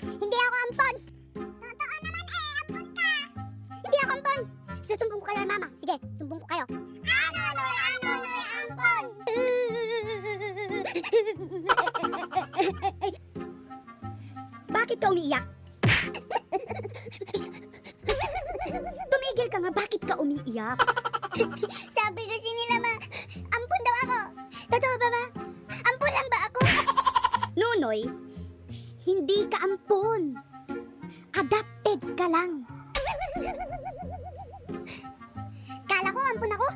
Hindi ako ampon! Totoo naman ampon ka! Hindi ako ampon! Susumbong ko kayo kay mama. Sige, sumbong ko kayo. Ano, ampon! Bakit ka umiiyak? Tumigil ka nga, bakit ka umiiyak? Sabi kasi nila ampun daw ako. Totoo ba ba? Ampun lang ba ako? Nunoy, hindi ka ampun. Adapted ka lang. Kala ko ampun ako.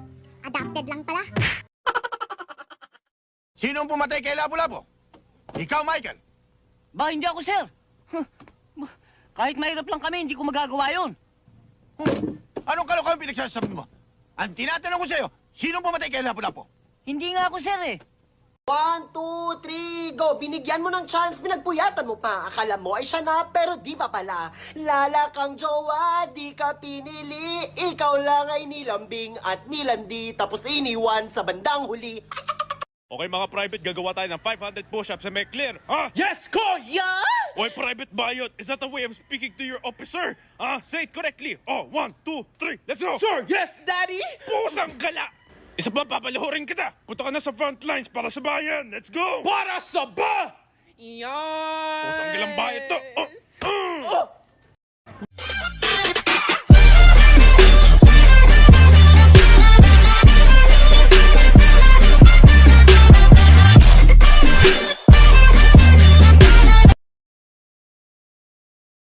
Adapted lang pala. Sinong pumatay kay Labo-Labo? Ikaw, Michael. Ba, hindi ako, sir. Kahit mahirap lang kami, hindi ko magagawa yun. Anong kalokohan pinagsasabi mo? Ang tinatanong ko sa'yo, sinong pumatay kay Labo-Labo? Hindi nga ako, sir, eh. 1, 2, 3, go! Binigyan mo ng chance, pinagpuyatan mo pa. Akala mo ay siya na, pero di ba pala? Lala kang jowa, di ka pinili. Ikaw lang ay nilambing at nilandi, tapos iniwan sa bandang huli. Okay mga private, gagawa tayo ng 500 push-ups sa may clear, ha? Yes, Kuya! Oy, private bayot, is that a way of speaking to your officer? Say it correctly. Oh, 1, 2, 3, let's go! Sir, yes, Daddy! Pusang gala! Isa pa, papaluhurin kita. Punta ka na sa front lines para sa bayan. Let's go! Para sa ba? Yes! Pusang galang bayot to. Oh,